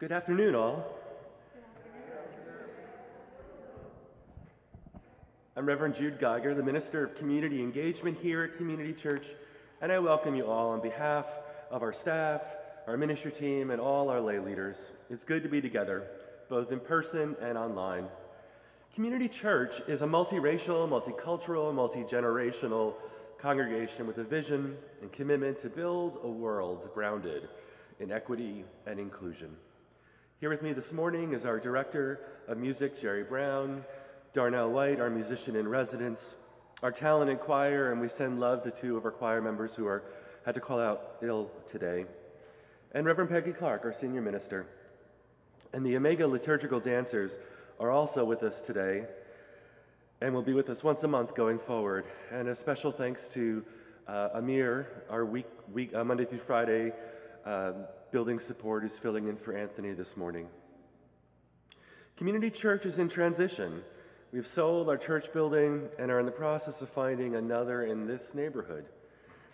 Good afternoon, all. I'm Reverend Jude Geiger, the Minister of Community Engagement here at Community Church, and I welcome you all on behalf of our staff, our ministry team, and all our lay leaders. It's good to be together, both in person and online. Community Church is a multiracial, multicultural, multi-generational congregation with a vision and commitment to build a world grounded in equity and inclusion. Here with me this morning is our Director of Music, Jerry Brown, Darnell White, our musician in residence, our talented choir, and we send love to two of our choir members who had to call out ill today, and Reverend Peggy Clarke, our Senior Minister. And the Omega liturgical dancers are also with us today and will be with us once a month going forward. And a special thanks to Amir, our Monday through Friday building support, is filling in for Anthony this morning. Community Church is in transition. We've sold our church building and are in the process of finding another in this neighborhood.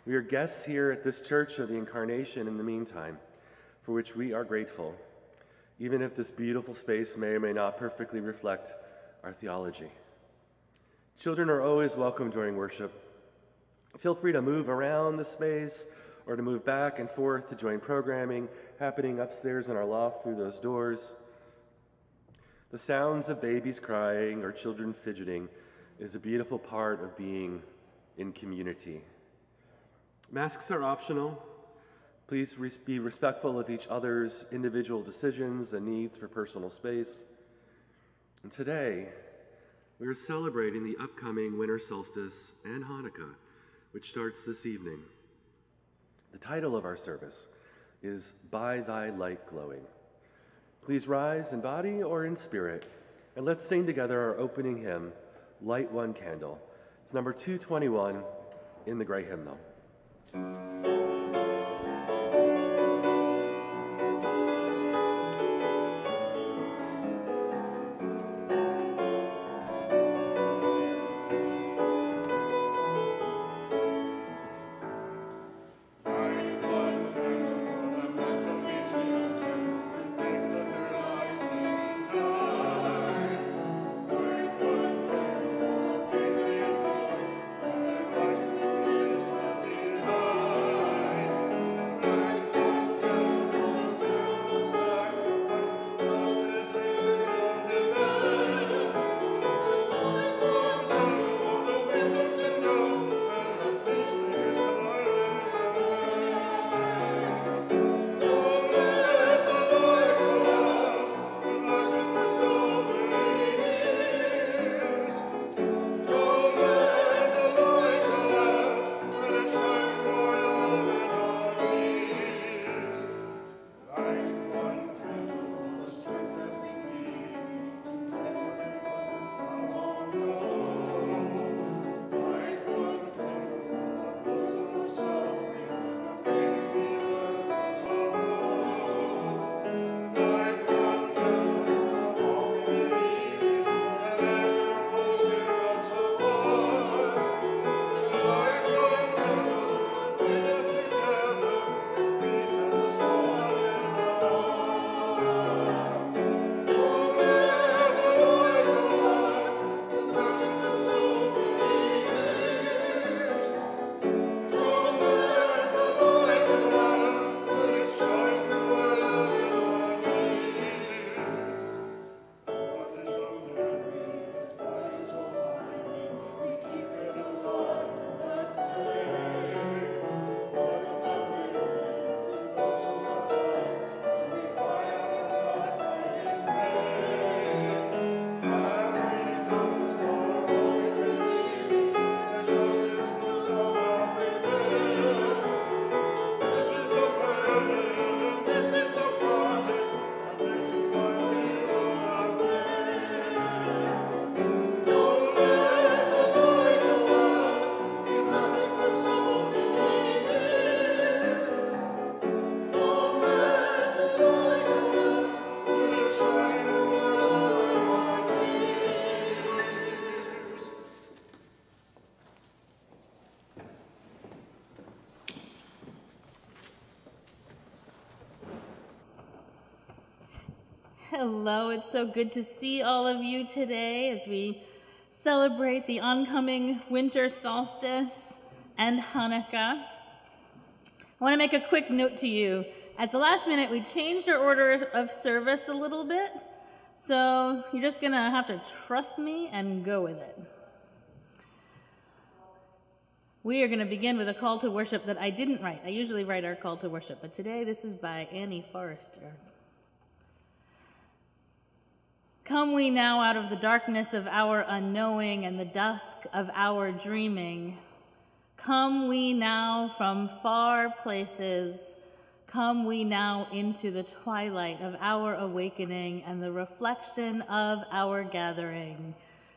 We are guests here at this Church of the Incarnation in the meantime, for which we are grateful, even if this beautiful space may or may not perfectly reflect our theology. Children are always welcome during worship. Feel free to move around the space or to move back and forth to join programming happening upstairs in our loft through those doors. The sounds of babies crying or children fidgeting is a beautiful part of being in community. Masks are optional. Please be respectful of each other's individual decisions and needs for personal space. And today, we are celebrating the upcoming Winter Solstice and Hanukkah, which starts this evening. The title of our service is By Thy Light Glowing. Please rise in body or in spirit, and let's sing together our opening hymn, Light One Candle. It's number 221 in the Gray Hymnal. Oh Hello, it's so good to see all of you today as we celebrate the oncoming Winter Solstice and Hanukkah. I want to make a quick note to you. At the last minute, we changed our order of service a little bit, so you're just going to have to trust me and go with it. We are going to begin with a call to worship that I didn't write. I usually write our call to worship, but today this is by Annie Forrester. Come we now out of the darkness of our unknowing and the dusk of our dreaming. Come we now from far places. Come we now into the twilight of our awakening and the reflection of our gathering.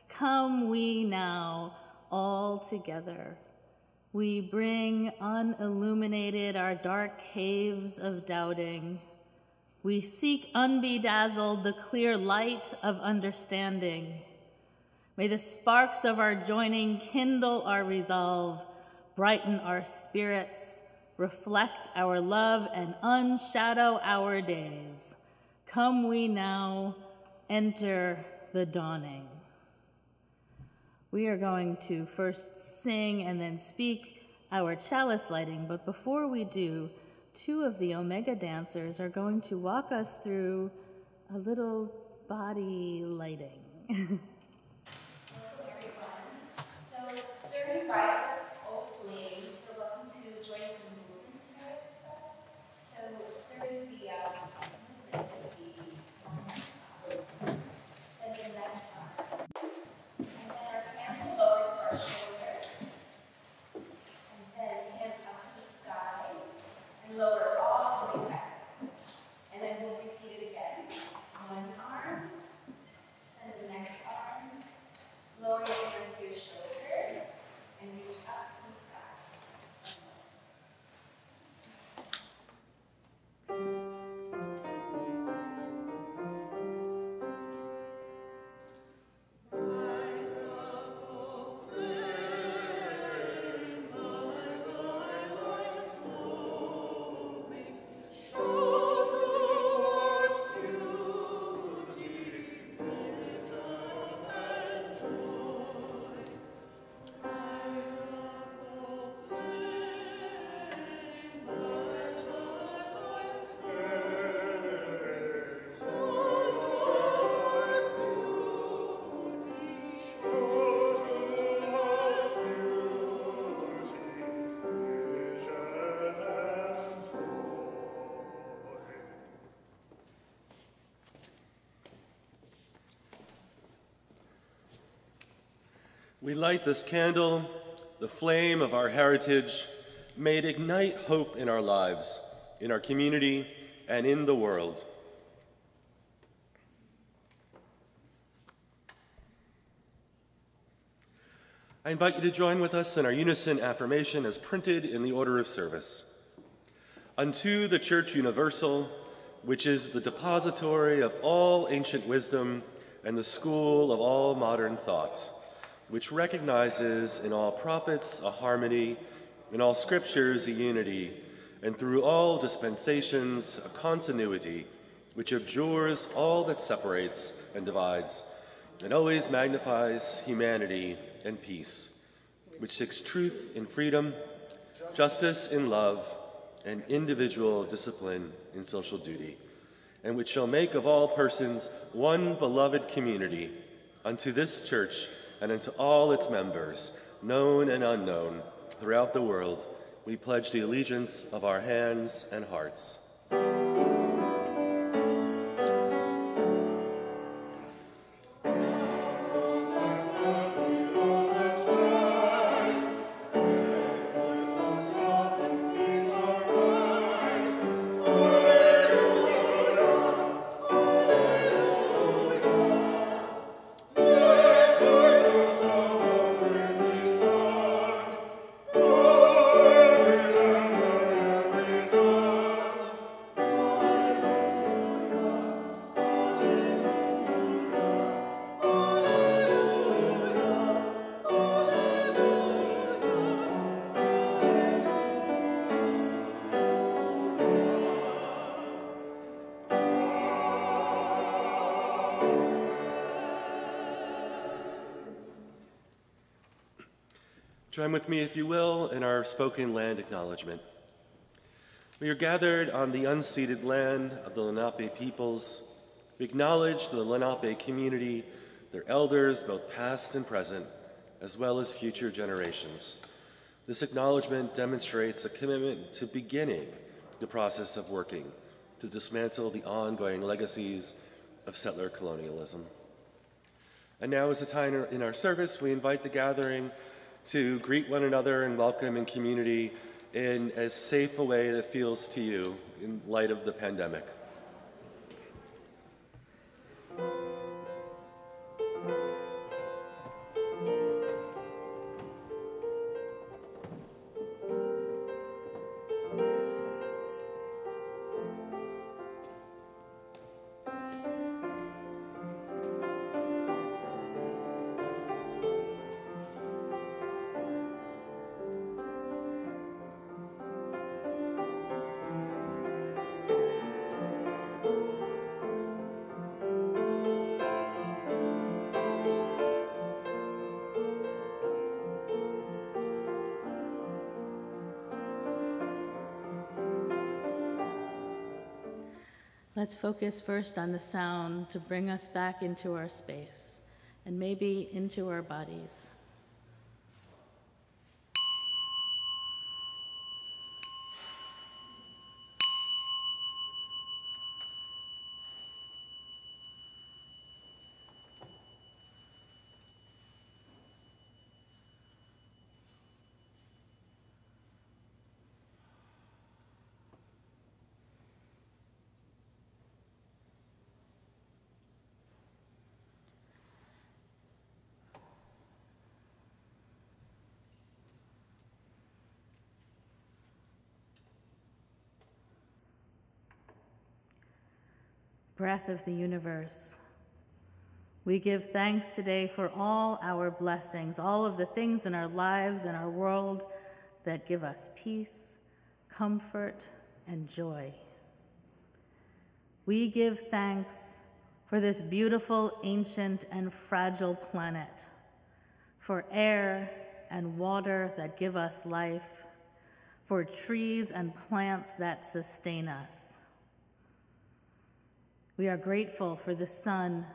Come we now all together. We bring unilluminated our dark caves of doubting. We seek unbedazzled the clear light of understanding. May the sparks of our joining kindle our resolve, brighten our spirits, reflect our love, and unshadow our days. Come we now enter the dawning. We are going to first sing and then speak our chalice lighting, but before we do, two of the Omega dancers are going to walk us through a little body lighting. Welcome everyone. So during Rise Up, hopefully, you're welcome to join some movement together with us. So during the movement, it's going to be then the next one. And then our hands will lower to our shoulders. And then hands up to the sky. And lower all the way back. And then we'll repeat it again. One arm, and the next arm. Lower your hands to your shoulders, and reach up to the sky. We light this candle, the flame of our heritage. May it ignite hope in our lives, in our community, and in the world. I invite you to join with us in our unison affirmation as printed in the order of service. Unto the Church Universal, which is the depository of all ancient wisdom and the school of all modern thought, which recognizes in all prophets a harmony, in all scriptures a unity, and through all dispensations a continuity, which abjures all that separates and divides, and always magnifies humanity and peace, which seeks truth in freedom, justice in love, and individual discipline in social duty, and which shall make of all persons one beloved community, unto this church and unto all its members, known and unknown, throughout the world, we pledge the allegiance of our hands and hearts. Join with me, if you will, in our spoken land acknowledgement. We are gathered on the unceded land of the Lenape peoples. We acknowledge the Lenape community, their elders, both past and present, as well as future generations. This acknowledgement demonstrates a commitment to beginning the process of working to dismantle the ongoing legacies of settler colonialism. And now is the time in our service we invite the gathering to greet one another and welcome in community in as safe a way that feels to you in light of the pandemic. Let's focus first on the sound to bring us back into our space and maybe into our bodies. Breath of the universe, we give thanks today for all our blessings, all of the things in our lives and our world that give us peace, comfort, and joy. We give thanks for this beautiful, ancient, and fragile planet, for air and water that give us life, for trees and plants that sustain us. We are grateful for the sun,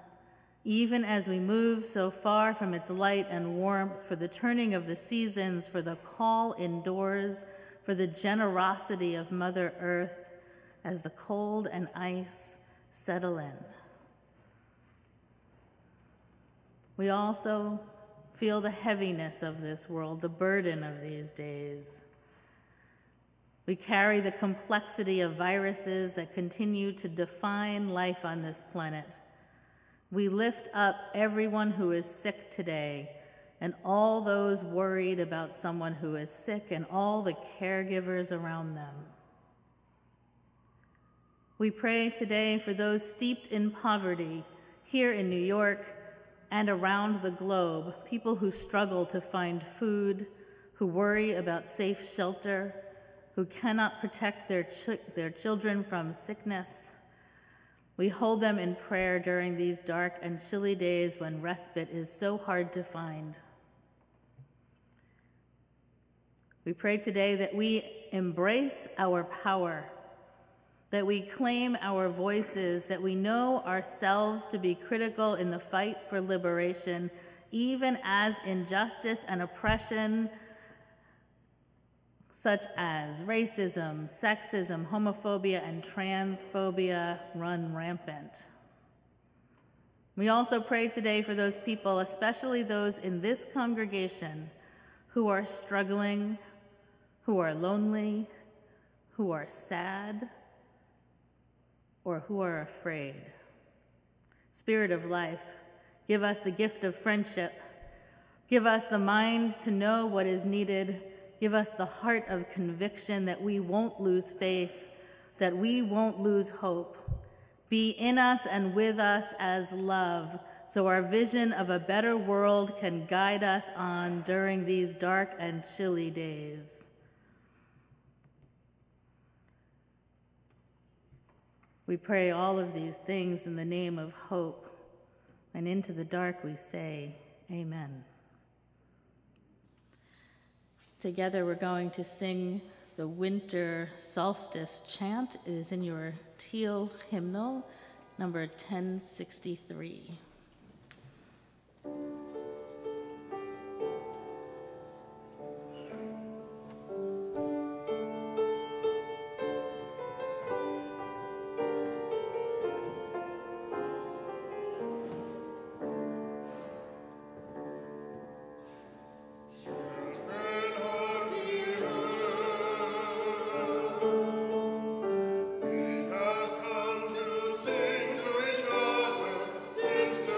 even as we move so far from its light and warmth, for the turning of the seasons, for the call indoors, for the generosity of Mother Earth as the cold and ice settle in. We also feel the heaviness of this world, the burden of these days. We carry the complexity of viruses that continue to define life on this planet. We lift up everyone who is sick today and all those worried about someone who is sick and all the caregivers around them. We pray today for those steeped in poverty here in New York and around the globe, people who struggle to find food, who worry about safe shelter, who cannot protect their children from sickness. We hold them in prayer during these dark and chilly days when respite is so hard to find. We pray today that we embrace our power, that we claim our voices, that we know ourselves to be critical in the fight for liberation, even as injustice and oppression such as racism, sexism, homophobia, and transphobia run rampant. We also pray today for those people, especially those in this congregation, who are struggling, who are lonely, who are sad, or who are afraid. Spirit of life, give us the gift of friendship. Give us the mind to know what is needed. Give us the heart of conviction that we won't lose faith, that we won't lose hope. Be in us and with us as love, so our vision of a better world can guide us on during these dark and chilly days. We pray all of these things in the name of hope, and into the dark we say, Amen. Together we're going to sing the Winter Solstice chant. It is in your teal hymnal, number 1063. Sister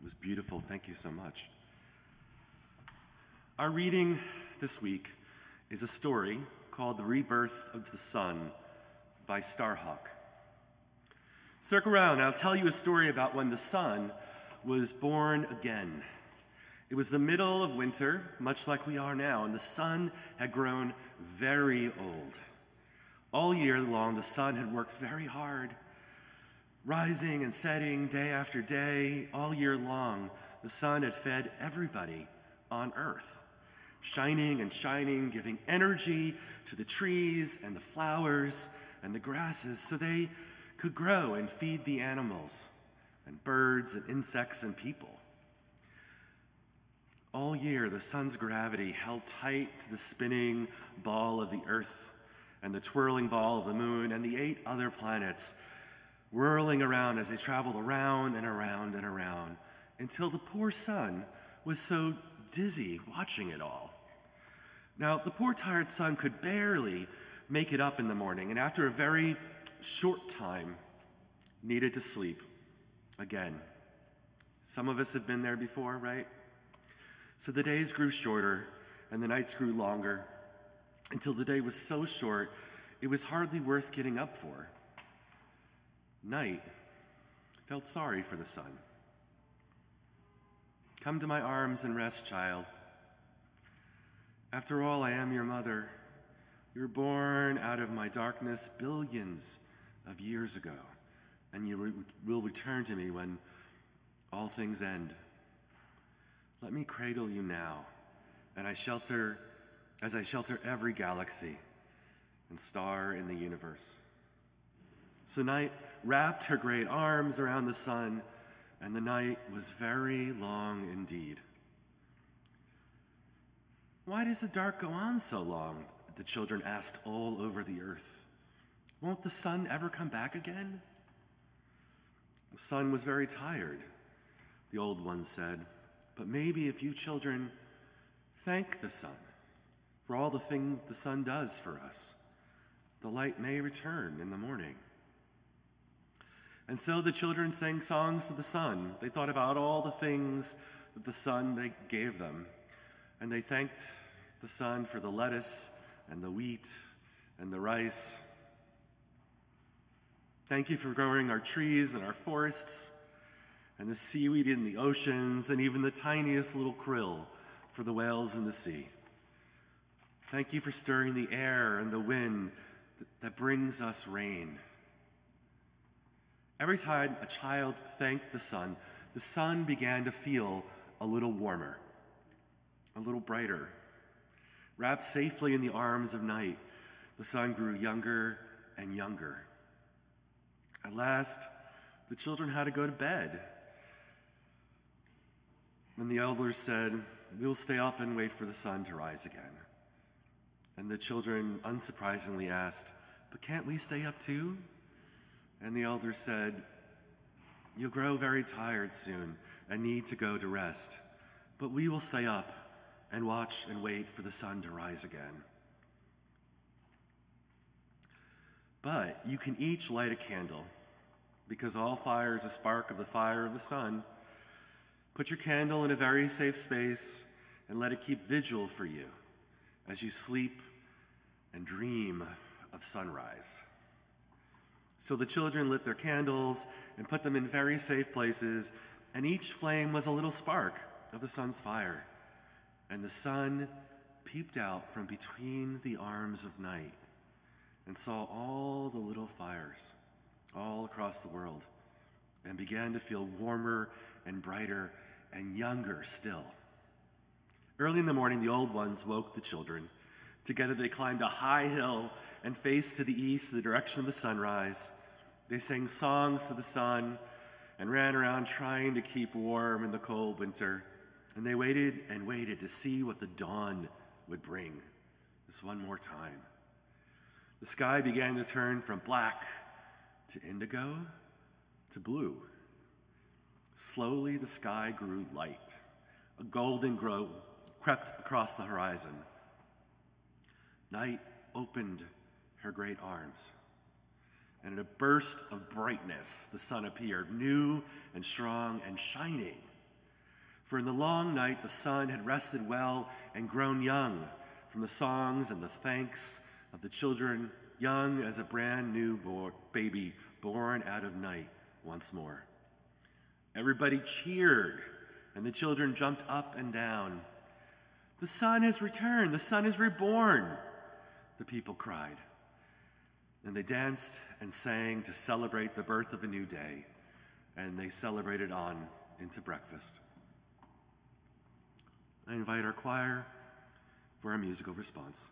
was beautiful. Thank you so much. Our reading this week is a story called The Rebirth of the Sun by Starhawk. Circle around, I'll tell you a story about when the sun was born again. It was the middle of winter, much like we are now, and the sun had grown very old. All year long, the sun had worked very hard, rising and setting day after day. All year long, the sun had fed everybody on earth, shining and shining, giving energy to the trees and the flowers and the grasses so they could grow and feed the animals and birds and insects and people. All year, the sun's gravity held tight to the spinning ball of the earth and the twirling ball of the moon and the 8 other planets whirling around as they traveled around and around and around until the poor sun was so dizzy watching it all. Now, the poor tired sun could barely make it up in the morning, and after a very short time, needed to sleep again. Some of us have been there before, right? So the days grew shorter and the nights grew longer until the day was so short it was hardly worth getting up for. Night felt sorry for the sun. Come to my arms and rest, child. After all, I am your mother. You were born out of my darkness billions of years ago, and you will return to me when all things end. Let me cradle you now, and as I shelter every galaxy and star in the universe. So night wrapped her great arms around the sun, and the night was very long indeed. Why does the dark go on so long? The children asked all over the earth. Won't the sun ever come back again? The sun was very tired, the old one said. But maybe if you children thank the sun for all the thing the sun does for us, the light may return in the morning. And so the children sang songs to the sun. They thought about all the things that the sun gave them. And they thanked the sun for the lettuce and the wheat and the rice. Thank you for growing our trees and our forests and the seaweed in the oceans and even the tiniest little krill for the whales in the sea. Thank you for stirring the air and the wind that brings us rain. Every time a child thanked the sun began to feel a little warmer, a little brighter. Wrapped safely in the arms of night, the sun grew younger and younger. At last, the children had to go to bed. When the elders said, "We'll stay up and wait for the sun to rise again." And the children unsurprisingly asked, "But can't we stay up too?" And the elders said, "You'll grow very tired soon and need to go to rest, but we will stay up and watch and wait for the sun to rise again. But you can each light a candle, because all fire is a spark of the fire of the sun. Put your candle in a very safe space and let it keep vigil for you as you sleep and dream of sunrise." So the children lit their candles and put them in very safe places, and each flame was a little spark of the sun's fire. And the sun peeped out from between the arms of night and saw all the little fires all across the world and began to feel warmer and brighter and younger still. Early in the morning, the old ones woke the children. Together they climbed a high hill and faced to the east, the direction of the sunrise. They sang songs to the sun and ran around trying to keep warm in the cold winter. And they waited and waited to see what the dawn would bring. This one more time. The sky began to turn from black to indigo to blue. Slowly the sky grew light. A golden glow crept across the horizon. Night opened her great arms, and in a burst of brightness, the sun appeared, new and strong and shining For in the long night the sun had rested well and grown young from the songs and the thanks of the children, young as a brand new baby born out of night once more. Everybody cheered, and the children jumped up and down. The sun has returned, the sun is reborn, the people cried. And they danced and sang to celebrate the birth of a new day, and they celebrated on into breakfast. I invite our choir for our musical response.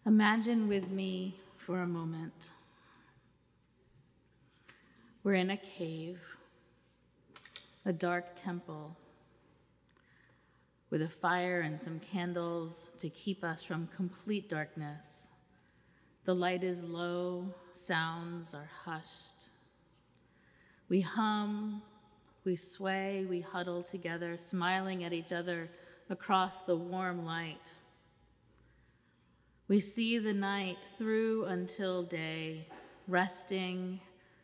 Imagine with me for a moment. We're in a cave, a dark temple, with a fire and some candles to keep us from complete darkness. The light is low, sounds are hushed. We hum, we sway, we huddle together, smiling at each other across the warm light. We see the night through until day, resting,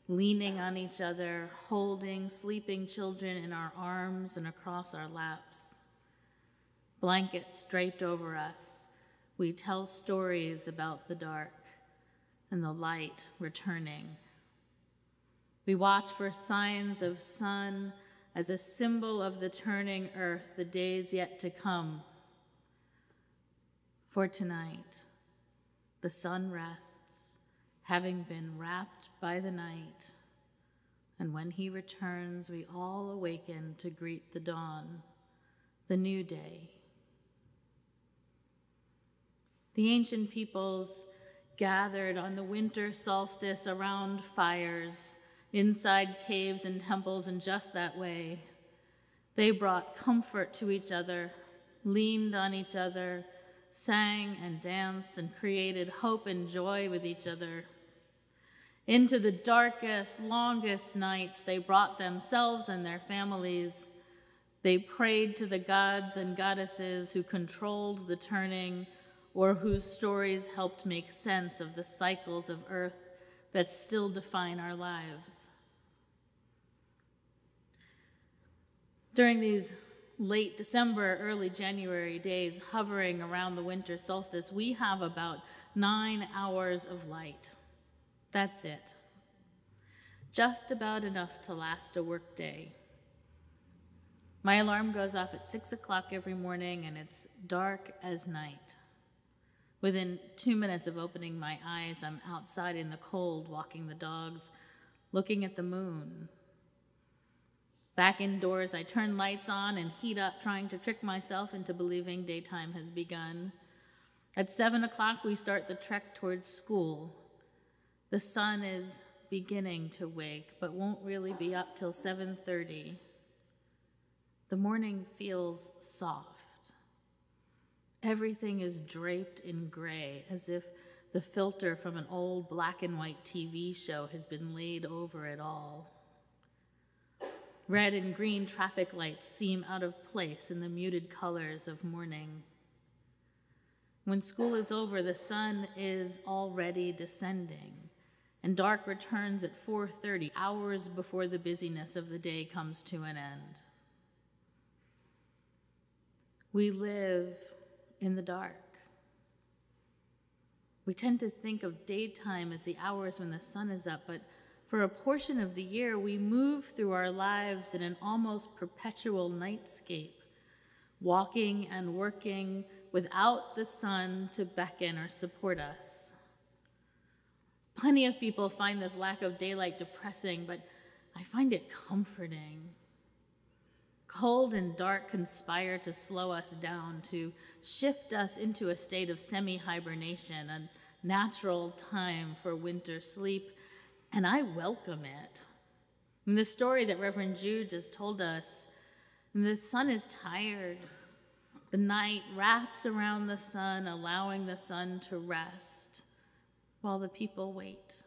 leaning on each other, holding sleeping children in our arms and across our laps. Blankets draped over us, we tell stories about the dark and the light returning. We watch for signs of sun as a symbol of the turning earth, the days yet to come. For tonight, the sun rests, having been wrapped by the night, and when he returns, we all awaken to greet the dawn, the new day. The ancient peoples gathered on the winter solstice around fires, inside caves and temples, and just that way. They brought comfort to each other, leaned on each other, sang and danced, and created hope and joy with each other. Into the darkest, longest nights, they brought themselves and their families. They prayed to the gods and goddesses who controlled the turning, or whose stories helped make sense of the cycles of earth that still define our lives. During these late December, early January days hovering around the winter solstice, we have about 9 hours of light. That's it. Just about enough to last a work day. My alarm goes off at 6 o'clock every morning, and it's dark as night. Within 2 minutes of opening my eyes, I'm outside in the cold, walking the dogs, looking at the moon. Back indoors, I turn lights on and heat up, trying to trick myself into believing daytime has begun. At 7 o'clock, we start the trek towards school. The sun is beginning to wake, but won't really be up till 7:30. The morning feels soft. Everything is draped in gray, as if the filter from an old black and white TV show has been laid over it all. Red and green traffic lights seem out of place in the muted colors of morning. When school is over, the sun is already descending, and dark returns at 4:30, hours before the busyness of the day comes to an end. We live in the dark. We tend to think of daytime as the hours when the sun is up, but for a portion of the year, we move through our lives in an almost perpetual nightscape, walking and working without the sun to beckon or support us. Plenty of people find this lack of daylight depressing, but I find it comforting. Cold and dark conspire to slow us down, to shift us into a state of semi-hibernation, a natural time for winter sleep, and I welcome it. In the story that Reverend Jude just told us, the sun is tired. The night wraps around the sun, allowing the sun to rest while the people wait.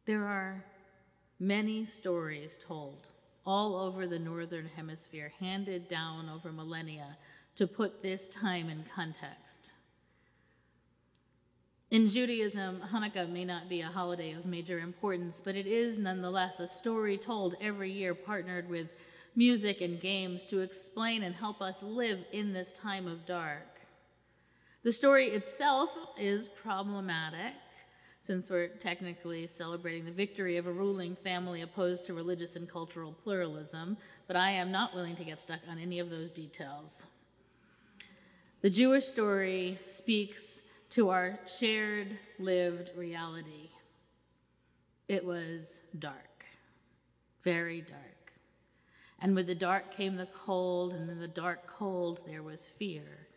There are many stories told all over the Northern Hemisphere, handed down over millennia to put this time in context. In Judaism, Hanukkah may not be a holiday of major importance, but it is nonetheless a story told every year, partnered with music and games to explain and help us live in this time of dark. The story itself is problematic, since we're technically celebrating the victory of a ruling family opposed to religious and cultural pluralism, but I am not willing to get stuck on any of those details. The Jewish story speaks to our shared, lived reality. It was dark, very dark. And with the dark came the cold, and in the dark cold there was fear.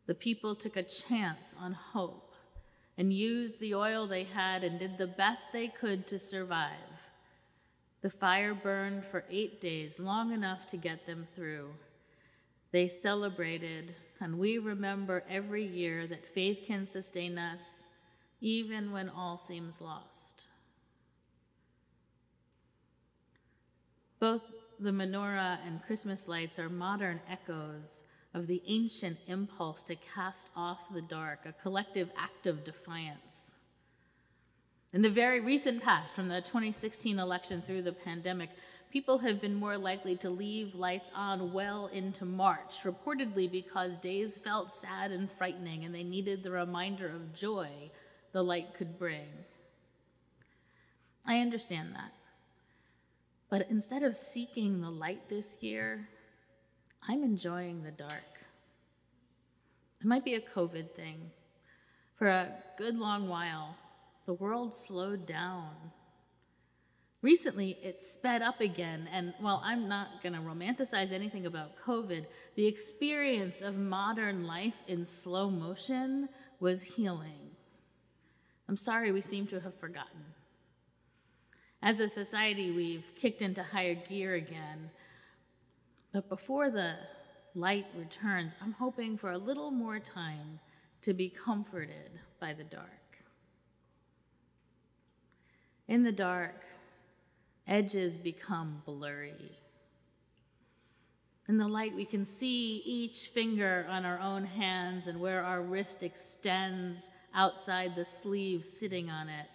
The people took a chance on hope and used the oil they had and did the best they could to survive. The fire burned for 8 days, long enough to get them through. They celebrated, and we remember every year that faith can sustain us even when all seems lost. Both the menorah and Christmas lights are modern echoes of the ancient impulse to cast off the dark, a collective act of defiance. In the very recent past, from the 2016 election through the pandemic, people have been more likely to leave lights on well into March, reportedly because days felt sad and frightening and they needed the reminder of joy the light could bring. I understand that. But instead of seeking the light this year, I'm enjoying the dark. It might be a COVID thing. For a good long while, the world slowed down. Recently, it sped up again, and while I'm not going to romanticize anything about COVID, the experience of modern life in slow motion was healing. I'm sorry we seem to have forgotten. As a society, we've kicked into higher gear again. But before the light returns, I'm hoping for a little more time to be comforted by the dark. In the dark, edges become blurry. In the light, we can see each finger on our own hands and where our wrist extends outside the sleeve sitting on it.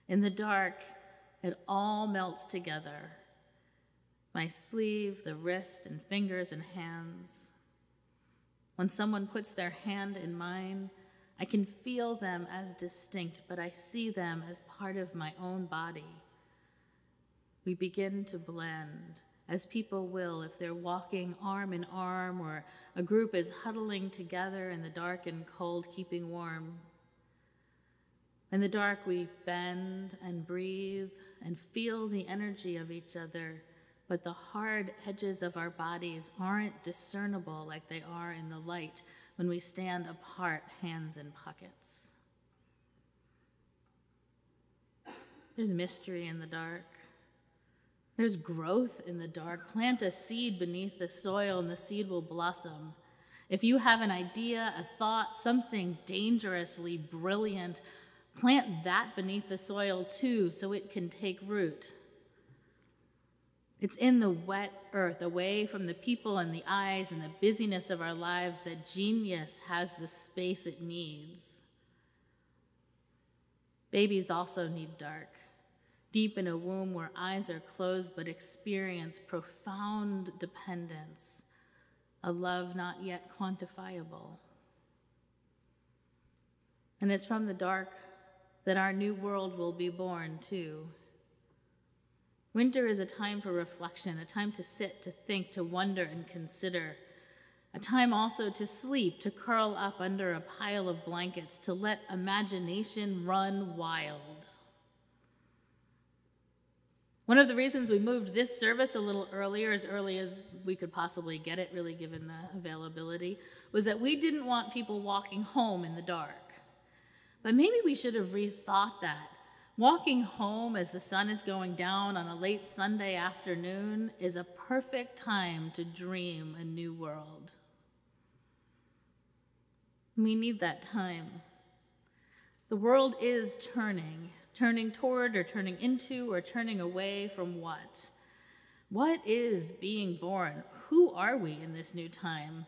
In the dark, it all melts together. My sleeve, the wrist, and fingers and hands. When someone puts their hand in mine, I can feel them as distinct, but I see them as part of my own body. We begin to blend, as people will if they're walking arm in arm or a group is huddling together in the dark and cold, keeping warm. In the dark, we bend and breathe and feel the energy of each other, but the hard edges of our bodies aren't discernible like they are in the light when we stand apart, hands in pockets. There's mystery in the dark. There's growth in the dark. Plant a seed beneath the soil and the seed will blossom. If you have an idea, a thought, something dangerously brilliant, Plant that beneath the soil too, so it can take root. It's in the wet earth, away from the people and the eyes and the busyness of our lives, that genius has the space it needs. Babies also need dark, deep in a womb where eyes are closed but experience profound dependence, a love not yet quantifiable. And it's from the dark that our new world will be born, too. Winter is a time for reflection, a time to sit, to think, to wonder and consider, a time also to sleep, to curl up under a pile of blankets, to let imagination run wild. One of the reasons we moved this service a little earlier, as early as we could possibly get it, really given the availability, was that we didn't want people walking home in the dark. But maybe we should have rethought that. Walking home as the sun is going down on a late Sunday afternoon is a perfect time to dream a new world. We need that time. The world is turning toward or turning into or turning away from what? What is being born? Who are we in this new time?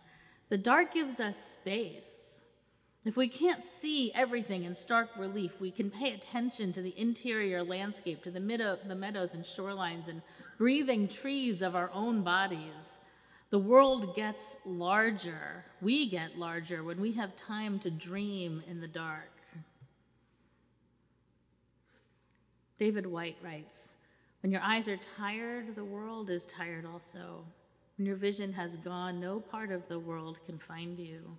The dark gives us space. If we can't see everything in stark relief, we can pay attention to the interior landscape, to the meadows and shorelines and breathing trees of our own bodies. The world gets larger. We get larger when we have time to dream in the dark. David White writes, "When your eyes are tired, the world is tired also. When your vision has gone, no part of the world can find you.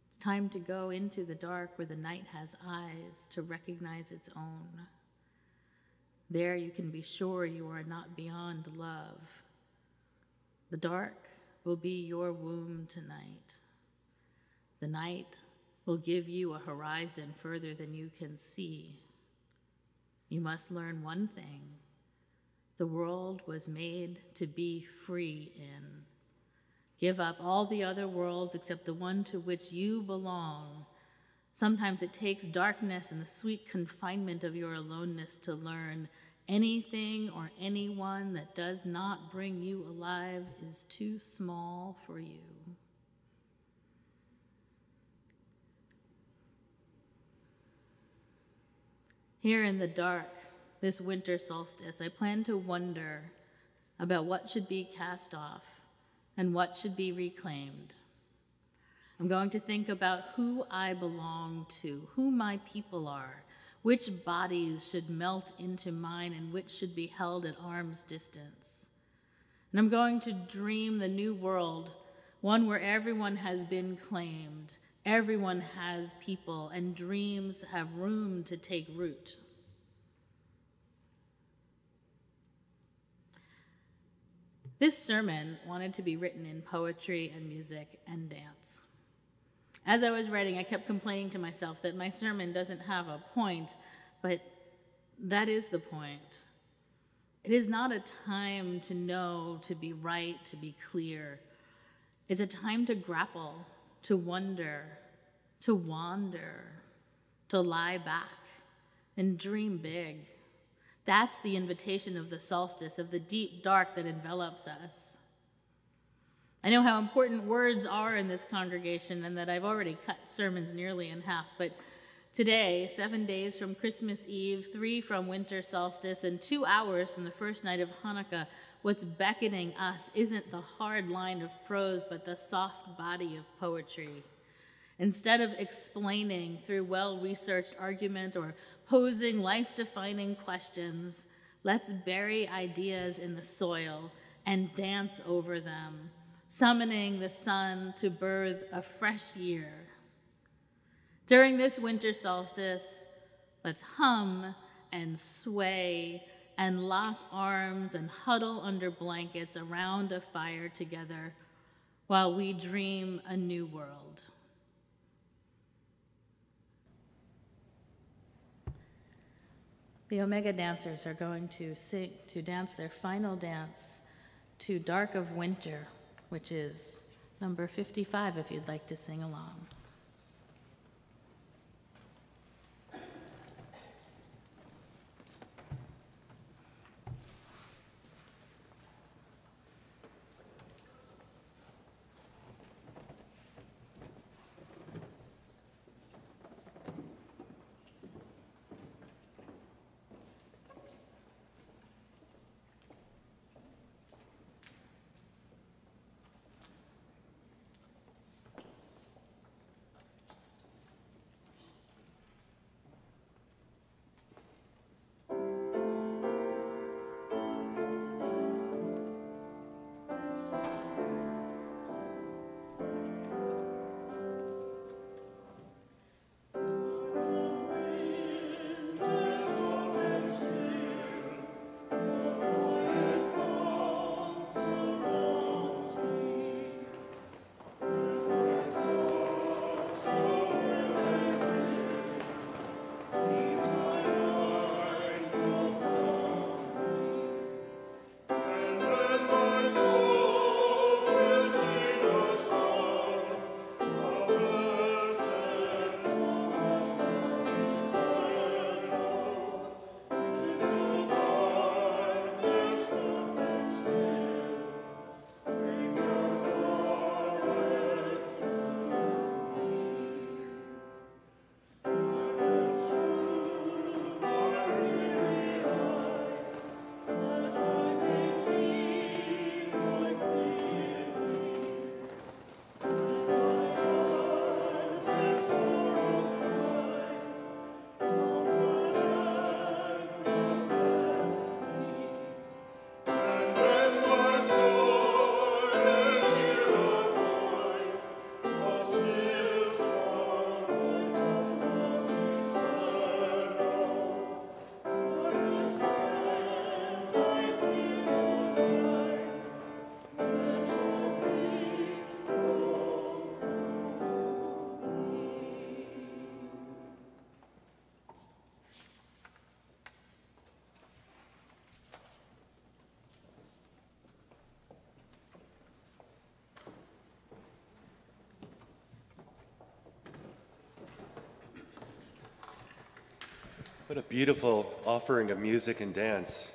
It's time to go into the dark where the night has eyes to recognize its own. There you can be sure you are not beyond love. The dark will be your womb tonight. The night will give you a horizon further than you can see. You must learn one thing. The world was made to be free in. Give up all the other worlds except the one to which you belong. Sometimes it takes darkness and the sweet confinement of your aloneness to learn anything or anyone that does not bring you alive is too small for you." Here in the dark, this winter solstice, I plan to wonder about what should be cast off and what should be reclaimed. I'm going to think about who I belong to, who my people are, which bodies should melt into mine and which should be held at arm's distance. And I'm going to dream the new world, one where everyone has been claimed, everyone has people, and dreams have room to take root. This sermon wanted to be written in poetry and music and dance. As I was writing, I kept complaining to myself that my sermon doesn't have a point, but that is the point. It is not a time to know, to be right, to be clear. It's a time to grapple, to wonder, to wander, to lie back and dream big. That's the invitation of the solstice, of the deep dark that envelops us. I know how important words are in this congregation and that I've already cut sermons nearly in half, but today, 7 days from Christmas Eve, 3 from Winter Solstice, and 2 hours from the first night of Hanukkah, what's beckoning us isn't the hard line of prose, but the soft body of poetry. Instead of explaining through well-researched argument or posing life-defining questions, let's bury ideas in the soil and dance over them, summoning the sun to birth a fresh year. During this winter solstice, let's hum and sway and lock arms and huddle under blankets around a fire together while we dream a new world. The Omega dancers are going to dance their final dance to Dark of Winter, which is number 55 if you'd like to sing along. What a beautiful offering of music and dance.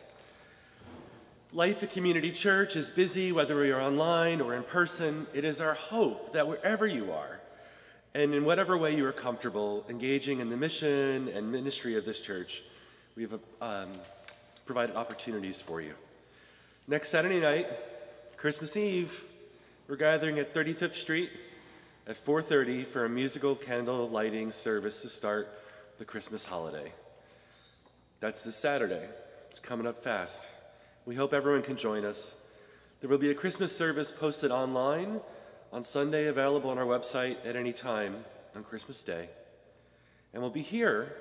Life at Community Church is busy, whether we are online or in person. It is our hope that wherever you are, and in whatever way you are comfortable, engaging in the mission and ministry of this church, we've provided opportunities for you. Next Saturday night, Christmas Eve, we're gathering at 35th Street at 4:30 for a musical candle lighting service to start the Christmas holiday. That's this Saturday. It's coming up fast. We hope everyone can join us. There will be a Christmas service posted online on Sunday, available on our website at any time on Christmas Day. And we'll be here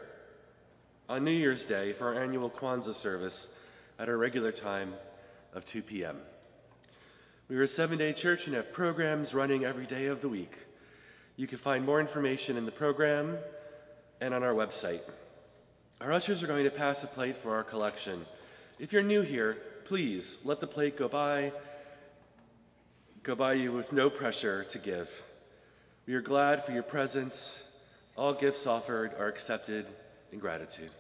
on New Year's Day for our annual Kwanzaa service at our regular time of 2 p.m. We are a 7-day church and have programs running every day of the week. You can find more information in the program and on our website. Our ushers are going to pass a plate for our collection. If you're new here, please let the plate go by you with no pressure to give. We are glad for your presence. All gifts offered are accepted in gratitude.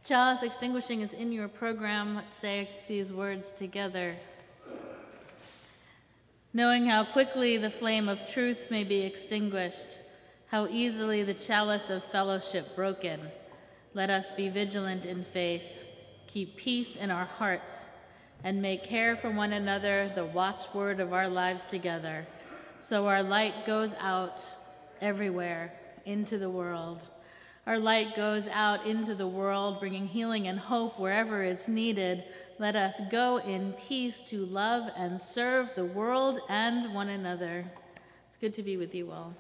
Chalice extinguishing is in your program. Let's say these words together. Knowing how quickly the flame of truth may be extinguished, how easily the chalice of fellowship broken, let us be vigilant in faith, keep peace in our hearts, and make care for one another the watchword of our lives together, so our light goes out everywhere into the world. Our light goes out into the world, bringing healing and hope wherever it's needed. Let us go in peace to love and serve the world and one another. It's good to be with you all.